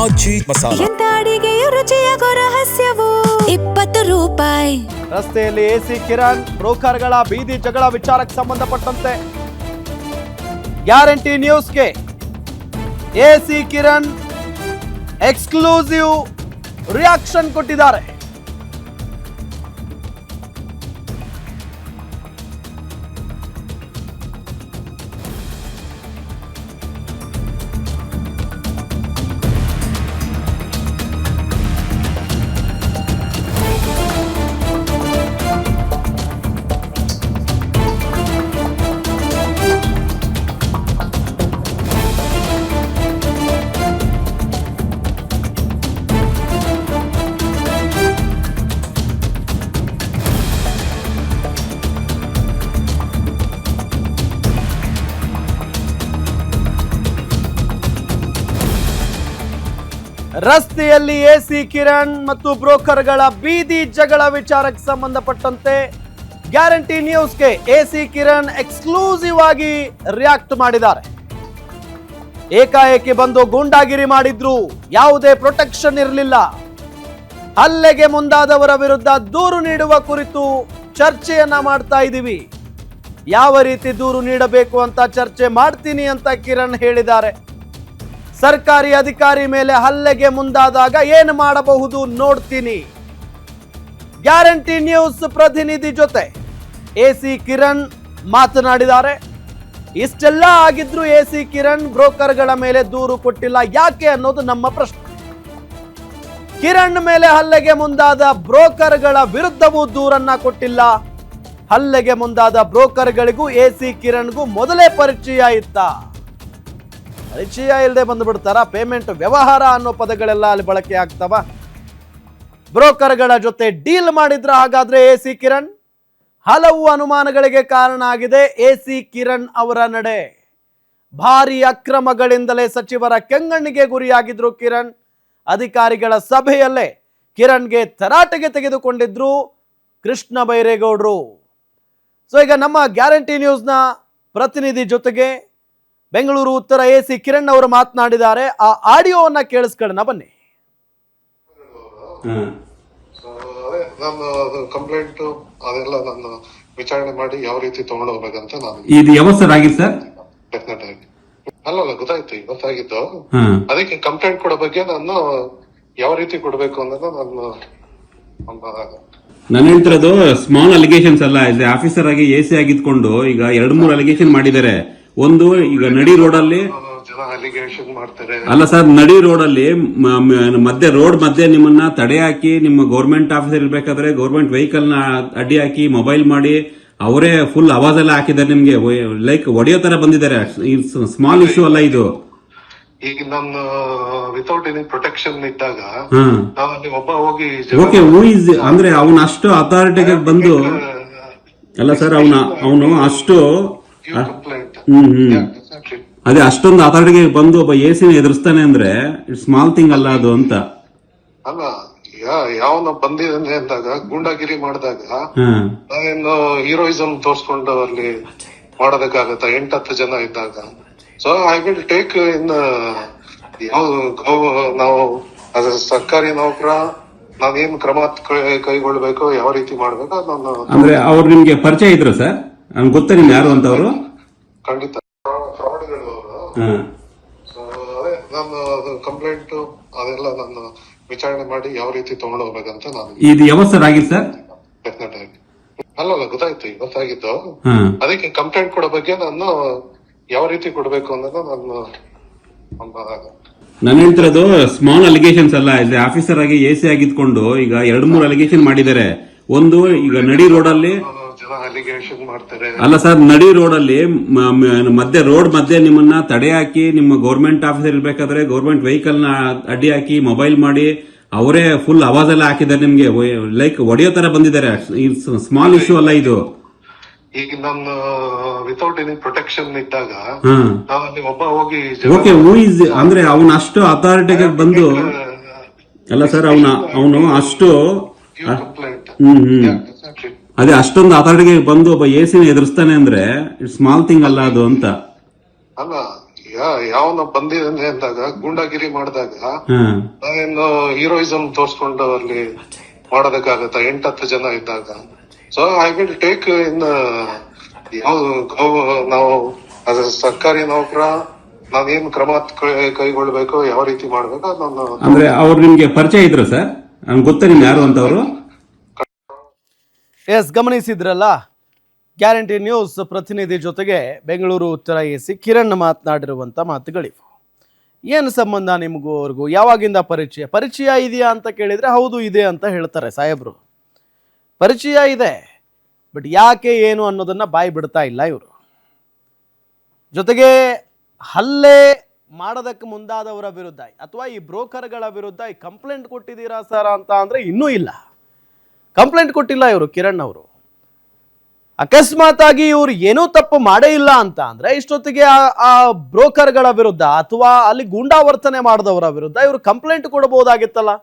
ಆಜಿ ಮಸಾಲ. ಎಂತ ಅಡಿಗೆಯ ರುಚಿಯಾಗೋ ರಹಸ್ಯವು 20 ರೂಪಾಯಿ. ರಸ್ತೆಯಲ್ಲಿ ಎಸಿ ಕಿರಣ್ ಬ್ರೋಕರ್ಗಳ ಬೀದಿ ಜಗಳ ವಿಚಾರಕ್ಕೆ ಸಂಬಂಧಪಟ್ಟಂತೆ ಗ್ಯಾರಂಟಿ ನ್ಯೂಸ್ಗೆ ಎಸಿ ಕಿರಣ್ ಎಕ್ಸ್ಕ್ಲೂಸಿವ್ ರಿಯಾಕ್ಷನ್ ಕೊಟ್ಟಿದ್ದಾರೆ. ರಸ್ತೆಯಲ್ಲಿ ಎಸಿ ಕಿರಣ್ ಮತ್ತು ಬ್ರೋಕರ್ಗಳ ಬೀದಿ ಜಗಳ ವಿಚಾರಕ್ಕೆ ಸಂಬಂಧಪಟ್ಟಂತೆ ಗ್ಯಾರಂಟಿ ನ್ಯೂಸ್ಗೆ ಎಸಿ ಕಿರಣ್ ಎಕ್ಸ್ಕ್ಲೂಸಿವ್ ಆಗಿ ರಿಯಾಕ್ಟ್ ಮಾಡಿದ್ದಾರೆ. ಏಕಾಏಕಿ ಬಂದು ಗೂಂಡಾಗಿರಿ ಮಾಡಿದ್ರು, ಯಾವುದೇ ಪ್ರೊಟೆಕ್ಷನ್ ಇರಲಿಲ್ಲ. ಹಲ್ಲೆಗೆ ಮುಂದಾದವರ ವಿರುದ್ಧ ದೂರು ನೀಡುವ ಕುರಿತು ಚರ್ಚೆಯನ್ನ ಮಾಡ್ತಾ ಇದ್ದೀವಿ. ಯಾವ ರೀತಿ ದೂರು ನೀಡಬೇಕು ಅಂತ ಚರ್ಚೆ ಮಾಡ್ತೀನಿ ಅಂತ ಕಿರಣ್ ಹೇಳಿದ್ದಾರೆ. ಸರ್ಕಾರಿ ಅಧಿಕಾರಿ ಮೇಲೆ ಹಲ್ಲೆಗೆ ಮುಂದಾದಾಗ ಏನು ಮಾಡಬಹುದು ನೋಡ್ತೀನಿ. ಗ್ಯಾರಂಟಿ ನ್ಯೂಸ್ ಪ್ರತಿನಿಧಿ ಜೊತೆ ಎಸಿ ಕಿರಣ್ ಮಾತನಾಡಿದ್ದಾರೆ. ಇಷ್ಟೆಲ್ಲ ಆಗಿದ್ರು ಎಸಿ ಕಿರಣ್ ಬ್ರೋಕರ್ಗಳ ಮೇಲೆ ದೂರು ಕೊಟ್ಟಿಲ್ಲ, ಯಾಕೆ ಅನ್ನೋದು ನಮ್ಮ ಪ್ರಶ್ನೆ. ಕಿರಣ್ ಮೇಲೆ ಹಲ್ಲೆಗೆ ಮುಂದಾದ ಬ್ರೋಕರ್ಗಳ ವಿರುದ್ಧವೂ ದೂರನ್ನ ಕೊಟ್ಟಿಲ್ಲ. ಹಲ್ಲೆಗೆ ಮುಂದಾದ ಬ್ರೋಕರ್ಗಳಿಗೂ ಎಸಿ ಕಿರಣ್ಗೂ ಮೊದಲೇ ಪರಿಚಯ ಇತ್ತ? ಪರಿಚಯ ಇಲ್ಲದೆ ಬಂದುಬಿಡ್ತಾರ? ಪೇಮೆಂಟ್ ವ್ಯವಹಾರ ಅನ್ನೋ ಪದಗಳೆಲ್ಲ ಅಲ್ಲಿ ಬಳಕೆ ಆಗ್ತಾವ? ಬ್ರೋಕರ್ಗಳ ಜೊತೆ ಡೀಲ್ ಮಾಡಿದ್ರ ಹಾಗಾದ್ರೆ ಎಸಿ ಕಿರಣ್? ಹಲವು ಅನುಮಾನಗಳಿಗೆ ಕಾರಣ ಆಗಿದೆ ಎಸಿ ಕಿರಣ್ ಅವರ ನಡೆ. ಭಾರಿ ಅಕ್ರಮಗಳಿಂದಲೇ ಸಚಿವರ ಕೆಂಗಣ್ಣಿಗೆ ಗುರಿಯಾಗಿದ್ರು ಕಿರಣ್. ಅಧಿಕಾರಿಗಳ ಸಭೆಯಲ್ಲೇ ಕಿರಣ್ಗೆ ತರಾಟೆಗೆ ತೆಗೆದುಕೊಂಡಿದ್ರು ಕೃಷ್ಣ ಬೈರೇಗೌಡರು. ಸೊ ಈಗ ನಮ್ಮ ಗ್ಯಾರಂಟಿ ನ್ಯೂಸ್ನ ಪ್ರತಿನಿಧಿ ಜೊತೆಗೆ ಬೆಂಗಳೂರು ಉತ್ತರ ಎಸಿ ಕಿರಣ್ ಅವರು ಮಾತನಾಡಿದ್ದಾರೆ. ಆ ಆಡಿಯೋವನ್ನ ಕೇಳಿಸ್ಕೊಳ್ಳೋಣ ಬನ್ನಿ. ನಾನು ಕಂಪ್ಲೇಂಟ್ ಅದೆಲ್ಲ ನಾನು ವಿಚಾರಣೆ ಮಾಡಿ ಯಾವ ರೀತಿ ತಗೊಂಡು ಹೋಗ್ಬೇಕಂತ ನಾನು ಇದು ಯಾವತ್ತು ಆಗಿದೆ ಸರ್? ಡೆಫಿನೆಟ್ ಆಗಿ ಅಲ್ಲ ಗೊತ್ತಾಯ್ತು, ಇವತ್ತಾಗಿದ್ದು. ಅದಕ್ಕೆ ಕಂಪ್ಲೇಂಟ್ ಕೊಡೋ ಬಗ್ಗೆ ನಾನು ಯಾವ ರೀತಿ ಕೊಡ್ಬೇಕು ಅನ್ನೋದು ನಾನು ಹೇಳ್ತಿರೋದು ಸ್ಮಾಲ್ ಅಲಿಗೇಷನ್ಸ್ ಅಲ್ಲ. ಇಲ್ಲಿ ಆಫೀಸರ್ ಆಗಿ ಎಸಿ ಆಗಿದ್ಕೊಂಡು ಈಗ 2-3 ಅಲಿಗೇಷನ್ ಮಾಡಿದ್ದಾರೆ. ಒಂದು ಈಗ ನಡಿ ರೋಡ್ ಅಲ್ಲಿ ಜನ ಅಲಿಗೇಷನ್ ಮಾಡ್ತಾರೆ. ಅಲ್ಲ ಸರ್, ನಡಿ ರೋಡ್ ಅಲ್ಲಿ ರೋಡ್ ಮಧ್ಯೆ ನಿಮ್ಮನ್ನ ತಡೆ ಹಾಕಿ, ನಿಮ್ಮ ಗೌರ್ಮೆಂಟ್ ಆಫೀಸರ್ ಇರ್ಬೇಕಾದ್ರೆ ಗೌರ್ಮೆಂಟ್ ವೆಹಿಕಲ್ ನ ಅಡ್ಡಿ ಹಾಕಿ ಮೊಬೈಲ್ ಮಾಡಿ ಅವರೇ ಫುಲ್ ಅವಾಜ್ ಎಲ್ಲ ಹಾಕಿದ್ದಾರೆ. ನಿಮ್ಗೆ ಲೈಕ್ ಹೊಡೆಯೋ ತರ ಬಂದಿದ್ದಾರೆ. ಸ್ಮಾಲ್ ಇಶ್ಯೂ ಅಲ್ಲ ಇದು. ಈಗ ನಾನು ವಿತೌಟ್ ಎನಿ ಪ್ರೊಟೆಕ್ಷನ್ ಇದ್ದಾಗ ನಾನು ಅಲ್ಲಿ ಒಬ್ಬ ಹೋಗಿ ಓಕೆ ಅಂದ್ರೆ ಅವನು ಅಷ್ಟು ಅಥಾರಿಟಿಗೆ ಬಂದು ಅಲ್ಲ ಸರ್, ಅವನು ಅಷ್ಟು ಅದೇ ಅಷ್ಟೊಂದು ಅಥಾರಿಟಿಗೆ ಬಂದು ಒಬ್ಬ ಎಸಿನ ಎದುರಿಸ್ತಾನೆ ಅಂದ್ರೆ ಇಟ್ಸ್ ಸ್ಮಾಲ್ ಥಿಂಗ್ ಅಲ್ಲ ಅದು ಅಂತ. ಅಲ್ಲ, ಯಾವನ ಬಂದಿದ್ದಾನೆ ಅಂದಾಗ ಗೂಂಡಾಗಿರಿ ಮಾಡಿದಾಗ ನಾವೇನು ಹೀರೋಯಿಸಮ್ ತೋರ್ಸ್ಕೊಂಡು ಅಲ್ಲಿ ಮಾಡೋದಕ್ಕಾಗತ್ತ? 8-10 ಜನ ಇದ್ದಾಗ. So I will take in ನಾವು ಸರ್ಕಾರಿ ನೌಕರ ನಾವೇನು ಕ್ರಮ ಕೈಗೊಳ್ಬೇಕು, ಯಾವ ರೀತಿ ಮಾಡ್ಬೇಕು ಅದನ್ನು. ಅಂದ್ರೆ ಅವ್ರು ನಿಮ್ಗೆ ಪರಿಚಯ ಇದ್ರು ಸರ್? ನಮ್ಗೆ ಗೊತ್ತಾ ನಿಮ್ಗೆ ಯಾರು ಅಂತ ಅವರು? ಖಂಡಿತ ಫ್ರಾಡ್ಗಳು ಅವರು. ಅದೇ ನಾನು ಕಂಪ್ಲೇಂಟ್ ಅದೆಲ್ಲ ನಾನು ವಿಚಾರಣೆ ಮಾಡಿ ಯಾವ ರೀತಿ ತಗೊಂಡು ಹೋಗ್ಬೇಕಂತ ನಾನು ಇದು ಯಾವತ್ತು ಸರ್ ಆಗಿದೆ ಸರ್? ಡೆಫಿನೆಟ್ ಆಗಿ ಅಲ್ಲ ಗೊತ್ತಾಯ್ತು, ಇವತ್ತಾಗಿದ್ದು. ಅದಕ್ಕೆ ಕಂಪ್ಲೇಂಟ್ ಕೊಡೋ ಬಗ್ಗೆ ನಾನು ಯಾವ ರೀತಿ ಕೊಡ್ಬೇಕು ಅನ್ನೋದು ನಾನು ಹೇಳ್ತಿರೋದು ಸ್ಮಾಲ್ ಅಲಿಗೇಷನ್ಸ್ ಅಲ್ಲ. ಇಲ್ಲಿ ಆಫೀಸರ್ ಆಗಿ ಎಸಿ ಆಗಿದ್ಕೊಂಡು ಈಗ 2-3 ಅಲಿಗೇಷನ್ ಮಾಡಿದ್ದಾರೆ. ಒಂದು ಈಗ ನಡಿ ರೋಡ್ ಅಲ್ಲಿ ಜನ ಅಲಿಗೇಷನ್ ಮಾಡ್ತಾರೆ. ಅಲ್ಲ ಸರ್, ನಡಿ ರೋಡ್ ಅಲ್ಲಿ ರೋಡ್ ಮಧ್ಯೆ ನಿಮ್ಮನ್ನ ತಡೆ ಹಾಕಿ, ನಿಮ್ಮ ಗೌರ್ಮೆಂಟ್ ಆಫೀಸರ್ ಇರ್ಬೇಕಾದ್ರೆ ಗೌರ್ಮೆಂಟ್ ವೆಹಿಕಲ್ ನ ಅಡ್ಡಿ ಹಾಕಿ ಮೊಬೈಲ್ ಮಾಡಿ ಅವರೇ ಫುಲ್ ಅವಾಜ್ ಎಲ್ಲ ಹಾಕಿದ್ದಾರೆ. ನಿಮ್ಗೆ ಲೈಕ್ ಹೊಡೆಯೋ ತರ ಬಂದಿದ್ದಾರೆ. ಸ್ಮಾಲ್ ಇಶ್ಯೂ ಅಲ್ಲ ಇದು. ಈಗ ನಾನು ವಿತೌಟ್ ಎನಿ ಪ್ರೊಟೆಕ್ಷನ್ ಇದ್ದಾಗ ನಾನು ಅಲ್ಲಿ ಒಬ್ಬ ಹೋಗಿ ಓಕೆ ಅಂದ್ರೆ ಅವನು ಅಷ್ಟು ಅಥಾರಿಟಿಗೆ ಬಂದು ಅಲ್ಲ ಸರ್, ಅವನು ಅಷ್ಟು ಅದೇ ಅಷ್ಟೊಂದು ಅಥಾರಿಟಿಗೆ ಬಂದು ಒಬ್ಬ ಎಸಿನ ಎದುರಿಸ್ತಾನೆ ಅಂದ್ರೆ ಇಟ್ಸ್ ಸ್ಮಾಲ್ ಥಿಂಗ್ ಅಲ್ಲ ಅದು ಅಂತ. ಅಲ್ಲ, ಯಾವನ ಬಂದಿದ್ದಾನೆ ಅಂದಾಗ ಗೂಂಡಾಗಿರಿ ಮಾಡಿದಾಗ ನಾನೇನು ಹೀರೋಯಿಸಮ್ ತೋರ್ಸ್ಕೊಂಡು ಅಲ್ಲಿ ಮಾಡೋದಕ್ಕಾಗತ್ತ 8-10 ಜನ ಇದ್ದಾಗ. So I will take in ನಾವು ಅದು ಸರ್ಕಾರಿ ನೌಕರ ನಾವೇನ್ ಕ್ರಮ ಕೈಗೊಳ್ಬೇಕು, ಯಾವ ರೀತಿ ಮಾಡ್ಬೇಕು ಅದು ನಾನು. ಅಂದ್ರೆ ಅವ್ರು ನಿಮ್ಗೆ ಪರಿಚಯ ಇದ್ರು ಸರ್? ಗೊತ್ತಾ ನಿಮ್ಗೆ ಯಾರು ಅಂತ ಅವರು? ಎಸ್, ಗಮನಿಸಿದ್ರಲ್ಲ, ಗ್ಯಾರಂಟಿ ನ್ಯೂಸ್ ಪ್ರತಿನಿಧಿ ಜೊತೆಗೆ ಬೆಂಗಳೂರು ಉತ್ತರ ಎಸಿ ಕಿರಣ್ ಮಾತನಾಡಿರುವಂಥ ಮಾತುಗಳಿವು. ಏನು ಸಂಬಂಧ ನಿಮಗೂ ಅವ್ರಿಗೂ? ಯಾವಾಗಿಂದ ಪರಿಚಯ ಇದೆಯಾ ಅಂತ ಕೇಳಿದರೆ ಹೌದು ಇದೆ ಅಂತ ಹೇಳ್ತಾರೆ ಸಾಹೇಬರು. ಪರಿಚಯ ಇದೆ, ಬಟ್ ಯಾಕೆ ಏನು ಅನ್ನೋದನ್ನು ಬಾಯಿ ಬಿಡ್ತಾ ಇಲ್ಲ ಇವರು. ಜೊತೆಗೆ ಹಲ್ಲೆ ಮಾಡೋದಕ್ಕೆ ಮುಂದಾದವರ ವಿರುದ್ಧ ಅಥವಾ ಈ ಬ್ರೋಕರ್ಗಳ ವಿರುದ್ಧ ಕಂಪ್ಲೇಂಟ್ ಕೊಟ್ಟಿದ್ದೀರಾ ಸರ್ ಅಂತ ಅಂದರೆ ಇನ್ನೂ ಇಲ್ಲ, ಕಂಪ್ಲೇಂಟ್ ಕೊಟ್ಟಿಲ್ಲ ಇವರು ಕಿರಣ್ ಅವರು. ಅಕಸ್ಮಾತ್ ಆಗಿ ಇವರು ಏನೂ ತಪ್ಪು ಮಾಡೇ ಇಲ್ಲ ಅಂತ ಅಂದ್ರೆ ಇಷ್ಟೊತ್ತಿಗೆ ಆ ಬ್ರೋಕರ್ಗಳ ವಿರುದ್ಧ ಅಥವಾ ಅಲ್ಲಿ ಗೂಂಡಾವರ್ತನೆ ಮಾಡಿದವರ ವಿರುದ್ಧ ಇವರು ಕಂಪ್ಲೇಂಟ್ ಕೊಡಬಹುದಾಗಿತ್ತಲ್ಲ.